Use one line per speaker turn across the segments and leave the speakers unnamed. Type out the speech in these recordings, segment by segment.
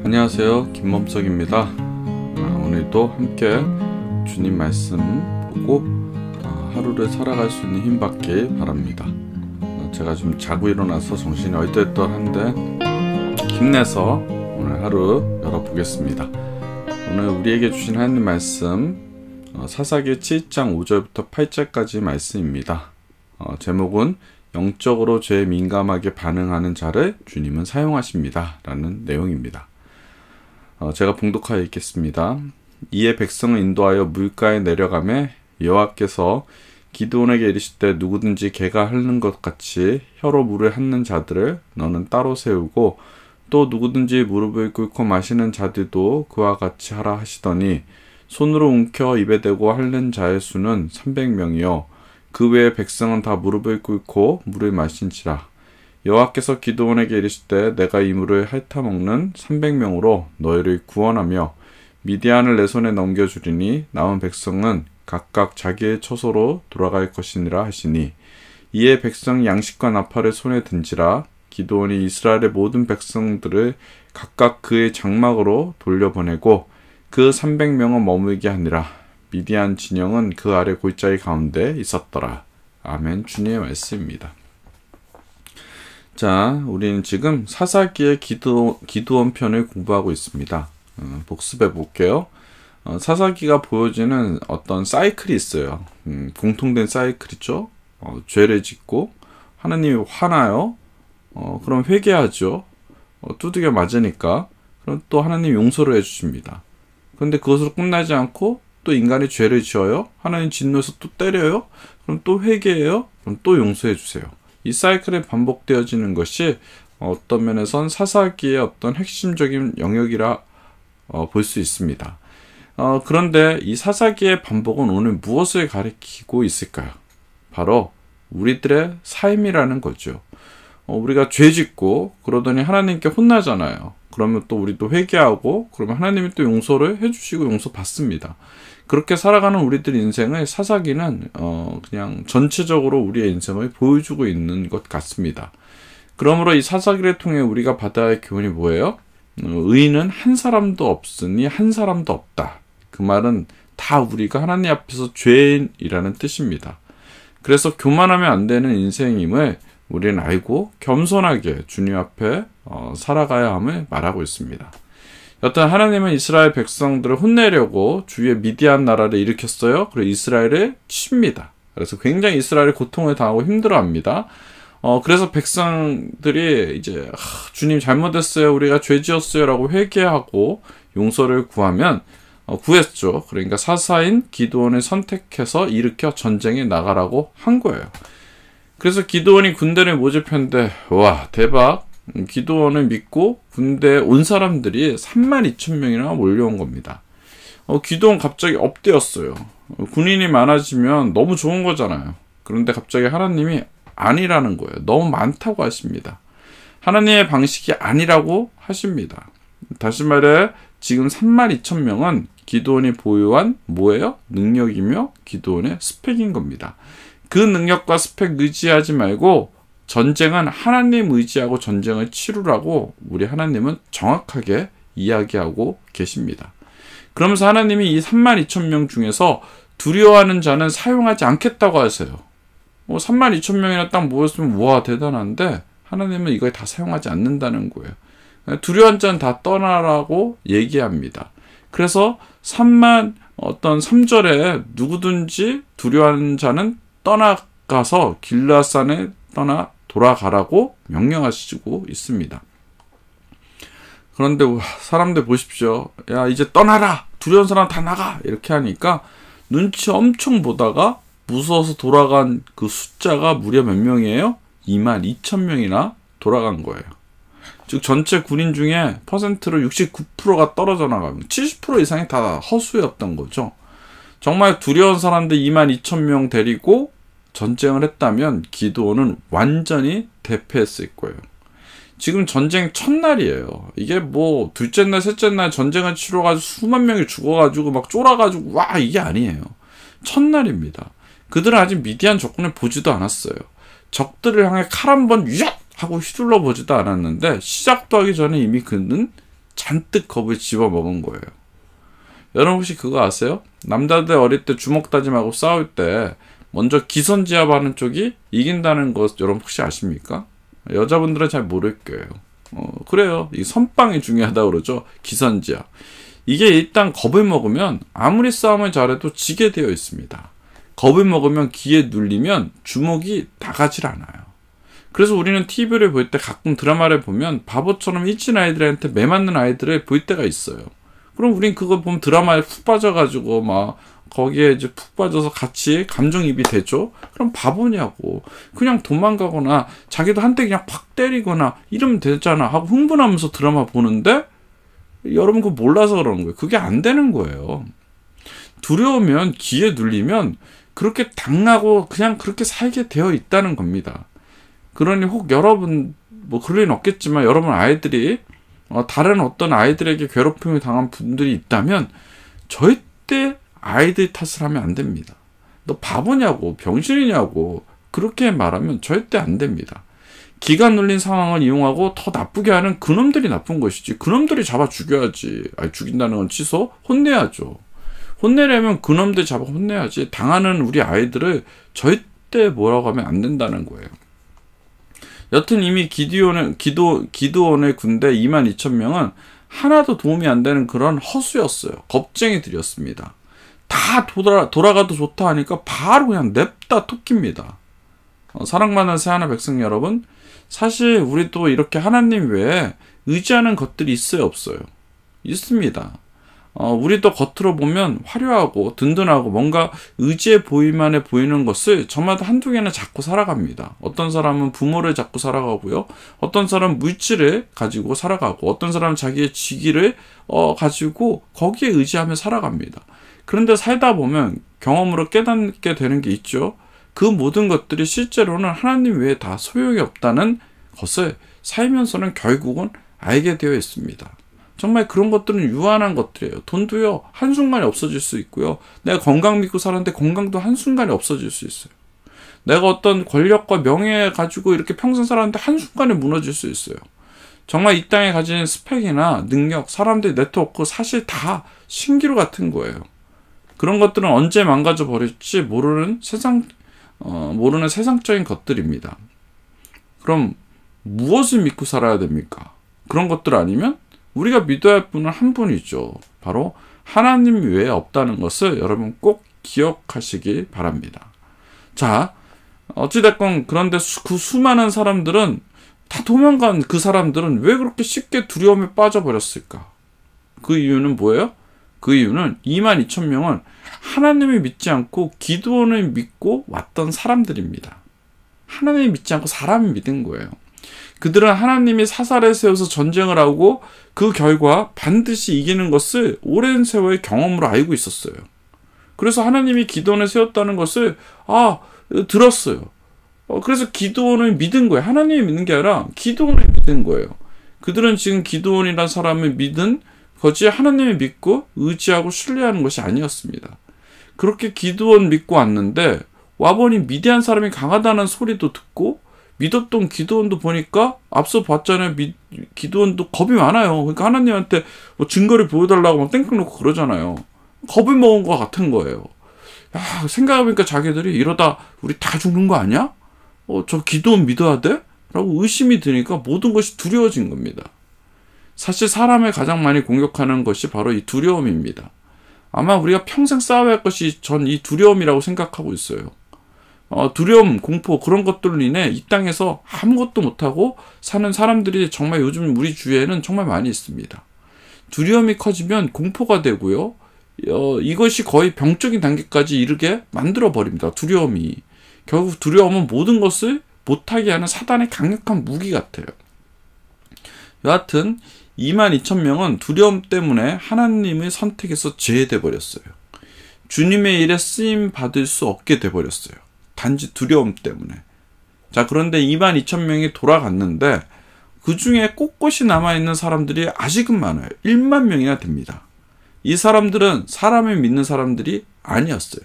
안녕하세요, 김범석입니다. 오늘도 함께 주님 말씀 보고 하루를 살아갈 수 있는 힘 받길 바랍니다. 제가 좀 자고 일어나서 정신이 얼떨떨한데 힘내서 오늘 하루 열어보겠습니다. 오늘 우리에게 주신 하나님 말씀 사사기 7장 5절부터 8절까지 말씀입니다. 제목은 영적으로 죄에 민감하게 반응하는 자를 주님은 사용하십니다 라는 내용입니다. 제가 봉독하여 읽겠습니다. 이에 백성을 인도하여 물가에 내려가매 여호와께서 기드온에게 이르시되 누구든지 개가 핥는 것 같이 혀로 물을 핥는 자들을 너는 따로 세우고 또 누구든지 무릎을 꿇고 마시는 자들도 그와 같이 하라 하시더니 손으로 움켜 입에 대고 핥는 자의 수는 300명이요 그 외에 백성은 다 무릎을 꿇고 물을 마신지라. 여호와께서 기드온에게 이르시되 내가 이 물을 핥아먹는 300명으로 너희를 구원하며 미디안을 내 손에 넘겨주리니 남은 백성은 각각 자기의 처소로 돌아갈 것이니라 하시니 이에 백성이 양식과 나팔을 손에 든지라. 기드온이 이스라엘의 모든 백성들을 각각 그의 장막으로 돌려보내고 그 300명은 머물게 하니라. 미디안 진영은 그 아래 골짜기 가운데 있었더라. 아멘. 주님의 말씀입니다. 자, 우리는 지금 사사기의 기드온 편을 공부하고 있습니다. 복습해 볼게요. 사사기가 보여지는 어떤 사이클이 있어요. 공통된 사이클이죠. 죄를 짓고 하나님이 화나요. 그럼 회개하죠. 두들겨 맞으니까. 그럼 또 하나님 용서를 해주십니다. 그런데 그것으로 끝나지 않고 또 인간이 죄를 지어요. 하나님 진노해서 또 때려요. 그럼 또 회개해요. 그럼 또 용서해 주세요. 이 사이클이 반복되어지는 것이 어떤 면에선 사사기의 어떤 핵심적인 영역이라 볼 수 있습니다. 그런데 이 사사기의 반복은 오늘 무엇을 가리키고 있을까요? 바로 우리들의 삶이라는 거죠. 우리가 죄 짓고 그러더니 하나님께 혼나잖아요. 그러면 또 우리도 회개하고 그러면 하나님이 또 용서를 해주시고 용서받습니다. 그렇게 살아가는 우리들 인생을 사사기는 그냥 전체적으로 우리의 인생을 보여주고 있는 것 같습니다. 그러므로 이 사사기를 통해 우리가 받아야 할 교훈이 뭐예요? 의인은 한 사람도 없으니 한 사람도 없다. 그 말은 다 우리가 하나님 앞에서 죄인이라는 뜻입니다. 그래서 교만하면 안 되는 인생임을 우리는 알고 겸손하게 주님 앞에 살아가야 함을 말하고 있습니다. 여튼 하나님은 이스라엘 백성들을 혼내려고 주위에 미디안 나라를 일으켰어요. 그리고 이스라엘을 칩니다. 그래서 굉장히 이스라엘이 고통을 당하고 힘들어합니다. 그래서 백성들이 이제 주님 잘못했어요. 우리가 죄 지었어요. 라고 회개하고 용서를 구했죠. 그러니까 사사인 기드온을 선택해서 일으켜 전쟁에 나가라고 한 거예요. 그래서 기드온이 군대를 모집했는데 와 대박. 기드온을 믿고 군대에 온 사람들이 32,000명이나 몰려온 겁니다. 기드온 갑자기 업되었어요. 군인이 많아지면 너무 좋은 거잖아요. 그런데 갑자기 하나님이 아니라는 거예요. 너무 많다고 하십니다. 하나님의 방식이 아니라고 하십니다. 다시 말해 지금 32,000명은 기드온이 보유한 뭐예요? 능력이며 기드온의 스펙인 겁니다. 그 능력과 스펙 의지하지 말고 전쟁은 하나님 의지하고 전쟁을 치르라고 우리 하나님은 정확하게 이야기하고 계십니다. 그러면서 하나님이 이 32,000명 중에서 두려워하는 자는 사용하지 않겠다고 하세요. 32,000명이나 딱 모였으면 와 대단한데 하나님은 이걸 다 사용하지 않는다는 거예요. 두려워하는 자는 다 떠나라고 얘기합니다. 그래서 3절에 누구든지 두려워하는 자는 떠나가서 길르앗산에 떠나 돌아가라고 명령하시고 있습니다. 그런데 사람들 보십시오. 야 이제 떠나라. 두려운 사람 다 나가. 이렇게 하니까 눈치 엄청 보다가 무서워서 돌아간 그 숫자가 무려 몇 명이에요? 22,000명이나 돌아간 거예요. 즉 전체 군인 중에 퍼센트로 69%가 떨어져 나가고 70% 이상이 다 허수였던 거죠. 정말 두려운 사람들 22,000명 데리고 전쟁을 했다면 기드온은 완전히 대패했을 거예요. 지금 전쟁 첫날이에요. 이게 뭐 둘째 날, 셋째 날 전쟁을 치러가지고 수만 명이 죽어가지고 막 쫄아가지고 와 이게 아니에요. 첫날입니다. 그들은 아직 미디안 적군을 보지도 않았어요. 적들을 향해 칼 한 번 얏 하고 휘둘러 보지도 않았는데 시작도 하기 전에 이미 그는 잔뜩 겁을 집어먹은 거예요. 여러분 혹시 그거 아세요? 남자들 어릴 때 주먹 다짐하고 싸울 때 먼저 기선제압하는 쪽이 이긴다는 것 여러분 혹시 아십니까? 여자분들은 잘 모를 거예요. 그래요. 이 선빵이 중요하다고 그러죠. 기선제압. 이게 일단 겁을 먹으면 아무리 싸움을 잘해도 지게 되어 있습니다. 겁을 먹으면 기에 눌리면 주먹이 나가질 않아요. 그래서 우리는 TV를 볼 때 가끔 드라마를 보면 바보처럼 일진 아이들한테 매 맞는 아이들을 볼 때가 있어요. 그럼 우린 그거 보면 드라마에 푹 빠져가지고 막 거기에 이제 푹 빠져서 같이 감정이입이 되죠? 그럼 바보냐고. 그냥 도망가거나 자기도 한테 그냥 팍 때리거나 이러면 되잖아 하고 흥분하면서 드라마 보는데 여러분 그거 몰라서 그러는 거예요. 그게 안 되는 거예요. 두려우면 기에 눌리면 그렇게 당하고 그냥 그렇게 살게 되어 있다는 겁니다. 그러니 혹 여러분 뭐 그럴 리는 없겠지만 여러분 아이들이 다른 어떤 아이들에게 괴롭힘을 당한 분들이 있다면 절대 아이들 탓을 하면 안 됩니다. 너 바보냐고 병신이냐고 그렇게 말하면 절대 안 됩니다. 기가 눌린 상황을 이용하고 더 나쁘게 하는 그놈들이 나쁜 것이지 그놈들이 잡아 죽여야지. 죽인다는 건 취소? 혼내야죠. 혼내려면 그놈들 잡아 혼내야지. 당하는 우리 아이들을 절대 뭐라고 하면 안 된다는 거예요. 여튼 이미 기드온의 군대 22,000명은 하나도 도움이 안 되는 그런 허수였어요. 겁쟁이들이었습니다. 다 돌아가도 좋다 하니까 바로 그냥 냅다 토끼입니다. 사랑받는 새하늘 백성 여러분, 사실 우리도 이렇게 하나님 외에 의지하는 것들이 있어요, 없어요? 있습니다. 우리도 겉으로 보면 화려하고 든든하고 뭔가 의지해 보이만해 보이는 것을 저마다 한두 개는 잡고 살아갑니다. 어떤 사람은 부모를 잡고 살아가고요. 어떤 사람은 물질을 가지고 살아가고 어떤 사람은 자기의 직위를 가지고 거기에 의지하며 살아갑니다. 그런데 살다 보면 경험으로 깨닫게 되는 게 있죠. 그 모든 것들이 실제로는 하나님 외에 다 소용이 없다는 것을 살면서는 결국은 알게 되어 있습니다. 정말 그런 것들은 유한한 것들이에요. 돈도요, 한순간에 없어질 수 있고요. 내가 건강 믿고 살았는데 건강도 한순간에 없어질 수 있어요. 내가 어떤 권력과 명예 가지고 이렇게 평생 살았는데 한순간에 무너질 수 있어요. 정말 이 땅에 가진 스펙이나 능력, 사람들의 네트워크 사실 다 신기루 같은 거예요. 그런 것들은 언제 망가져 버릴지 모르는 세상적인 것들입니다. 그럼 무엇을 믿고 살아야 됩니까? 그런 것들 아니면 우리가 믿어야 할 분은 한 분이죠. 바로 하나님 외에 없다는 것을 여러분 꼭 기억하시기 바랍니다. 자, 어찌됐건 그런데 그 수많은 사람들은 다 도망간 그 사람들은 왜 그렇게 쉽게 두려움에 빠져버렸을까? 그 이유는 뭐예요? 그 이유는 22,000명은 하나님을 믿지 않고 기드온을 믿고 왔던 사람들입니다. 하나님을 믿지 않고 사람을 믿은 거예요. 그들은 하나님이 사사를 세워서 전쟁을 하고 그 결과 반드시 이기는 것을 오랜 세월의 경험으로 알고 있었어요. 그래서 하나님이 기드온을 세웠다는 것을 들었어요. 그래서 기드온을 믿은 거예요. 하나님이 믿는 게 아니라 기드온을 믿은 거예요. 그들은 지금 기드온이라는 사람을 믿은 거지 하나님을 믿고 의지하고 신뢰하는 것이 아니었습니다. 그렇게 기드온 믿고 왔는데 와보니 미디안 사람이 강하다는 소리도 듣고 믿었던 기드온도 보니까 앞서 봤잖아요. 기드온도 겁이 많아요. 그러니까 하나님한테 뭐 증거를 보여달라고 막 땡깡 놓고 그러잖아요. 겁을 먹은 것 같은 거예요. 야, 생각해보니까 자기들이 이러다 우리 다 죽는 거 아니야? 저 기드온 믿어야 돼? 라고 의심이 드니까 모든 것이 두려워진 겁니다. 사실 사람을 가장 많이 공격하는 것이 바로 이 두려움입니다. 아마 우리가 평생 싸워야 할 것이 전 이 두려움이라고 생각하고 있어요. 두려움, 공포 그런 것들로 인해 이 땅에서 아무것도 못하고 사는 사람들이 정말 요즘 우리 주위에는 정말 많이 있습니다. 두려움이 커지면 공포가 되고요. 이것이 거의 병적인 단계까지 이르게 만들어버립니다. 두려움이. 결국 두려움은 모든 것을 못하게 하는 사단의 강력한 무기 같아요. 여하튼 22,000명은 두려움 때문에 하나님의 선택에서 제외돼 버렸어요. 주님의 일에 쓰임 받을 수 없게 돼 버렸어요. 단지 두려움 때문에. 자, 그런데 22,000명이 돌아갔는데 그 중에 꼿꼿이 남아있는 사람들이 아직은 많아요. 1만 명이나 됩니다. 이 사람들은 사람을 믿는 사람들이 아니었어요.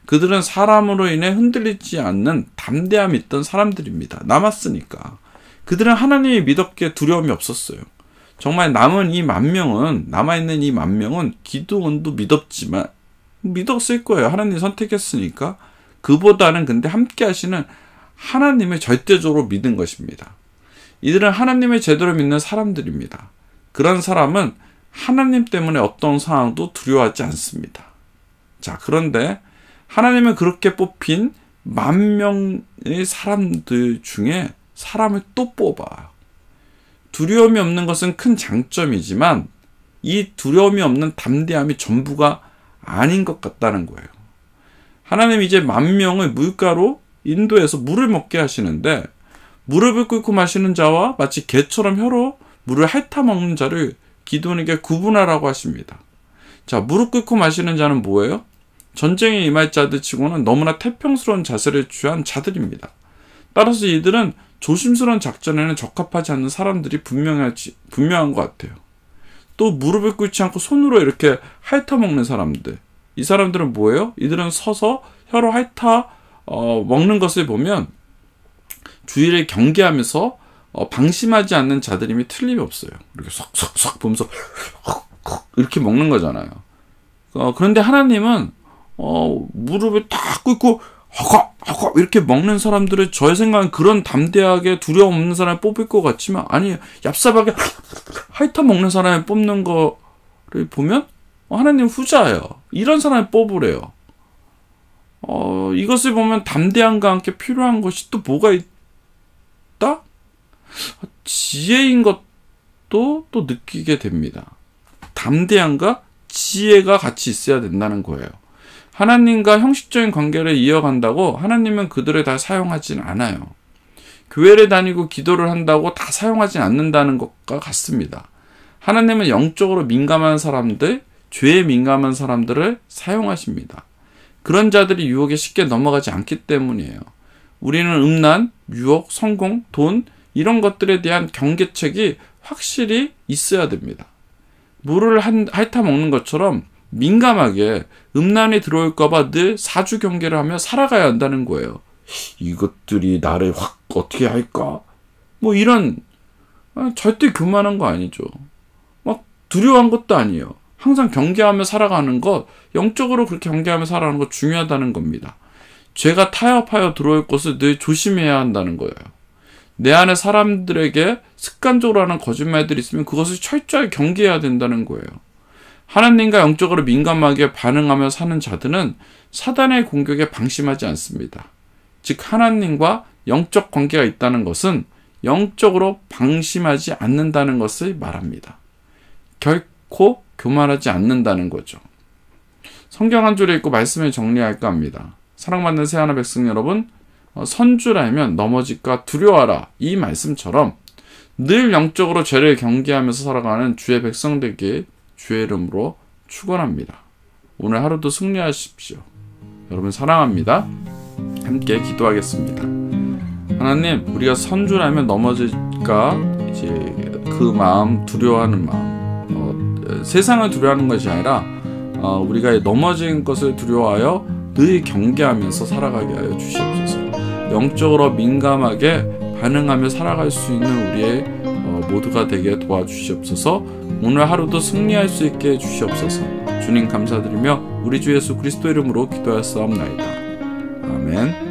그들은 사람으로 인해 흔들리지 않는 담대함이 있던 사람들입니다. 남았으니까. 그들은 하나님이 믿었기에 두려움이 없었어요. 정말 남아있는 이 10,000명은 기드온도 믿었을 거예요. 하나님이 선택했으니까. 그보다는 근데 함께 하시는 하나님을 절대적으로 믿은 것입니다. 이들은 하나님을 제대로 믿는 사람들입니다. 그런 사람은 하나님 때문에 어떤 상황도 두려워하지 않습니다. 자, 그런데 하나님은 그렇게 뽑힌 10,000명의 사람들 중에 사람을 또 뽑아요. 두려움이 없는 것은 큰 장점이지만 이 두려움이 없는 담대함이 전부가 아닌 것 같다는 거예요. 하나님 이제 10,000명을 물가로 인도해서 물을 먹게 하시는데 무릎을 꿇고 마시는 자와 마치 개처럼 혀로 물을 핥아먹는 자를 기드온에게 구분하라고 하십니다. 자, 무릎 꿇고 마시는 자는 뭐예요? 전쟁에 임할 자들 치고는 너무나 태평스러운 자세를 취한 자들입니다. 따라서 이들은 조심스러운 작전에는 적합하지 않는 사람들이 분명한 것 같아요. 또 무릎을 꿇지 않고 손으로 이렇게 핥아먹는 사람들. 이 사람들은 뭐예요? 이들은 서서 혀로 먹는 것을 보면 주의를 경계하면서 방심하지 않는 자들임이 틀림이 없어요. 이렇게 쏙쏙쏙 보면서 이렇게 먹는 거잖아요. 그런데 하나님은 무릎을 딱 꿇고 허거 이렇게 먹는 사람들을 저의 생각은 그런 담대하게 두려움 없는 사람을 뽑을 것 같지만 아니 얍삽하게 핥아 먹는 사람을 뽑는 거를 보면 하나님 후자예요. 이런 사람을 뽑으래요. 이것을 보면 담대함과 함께 필요한 것이 또 뭐가 있다? 지혜인 것도 또 느끼게 됩니다. 담대함과 지혜가 같이 있어야 된다는 거예요. 하나님과 형식적인 관계를 이어간다고 하나님은 그들을 다 사용하진 않아요. 교회를 다니고 기도를 한다고 다 사용하진 않는다는 것과 같습니다. 하나님은 영적으로 민감한 사람들, 죄에 민감한 사람들을 사용하십니다. 그런 자들이 유혹에 쉽게 넘어가지 않기 때문이에요. 우리는 음란, 유혹, 성공, 돈 이런 것들에 대한 경계책이 확실히 있어야 됩니다. 물을 핥아먹는 것처럼 민감하게 음란이 들어올까봐 늘 사주 경계를 하며 살아가야 한다는 거예요. 이것들이 나를 확 어떻게 할까? 뭐 이런 절대 교만한 거 아니죠. 막 두려워한 것도 아니에요. 항상 경계하며 살아가는 것, 영적으로 그렇게 경계하며 살아가는 것 중요하다는 겁니다. 죄가 타협하여 들어올 것을 늘 조심해야 한다는 거예요. 내 안에 사람들에게 습관적으로 하는 거짓말들이 있으면 그것을 철저하게 경계해야 된다는 거예요. 하나님과 영적으로 민감하게 반응하며 사는 자들은 사단의 공격에 방심하지 않습니다. 즉 하나님과 영적 관계가 있다는 것은 영적으로 방심하지 않는다는 것을 말합니다. 결코 교만하지 않는다는 거죠. 성경 한 줄을 읽고 말씀을 정리할까 합니다. 사랑받는 새하나 백성 여러분, 선주라면 넘어질까 두려워하라 이 말씀처럼 늘 영적으로 죄를 경계하면서 살아가는 주의 백성 되길 주의 이름으로 축원합니다. 오늘 하루도 승리하십시오. 여러분 사랑합니다. 함께 기도하겠습니다. 하나님, 우리가 선주라면 넘어질까 이제 그 마음, 두려워하는 마음, 세상을 두려워하는 것이 아니라 우리가 넘어진 것을 두려워하여 늘 경계하면서 살아가게 하여 주시옵소서. 영적으로 민감하게 반응하며 살아갈 수 있는 우리의 모두가 되게 도와주시옵소서. 오늘 하루도 승리할 수 있게 해주시옵소서. 주님 감사드리며 우리 주 예수 그리스도 이름으로 기도하였사옵나이다. 아멘.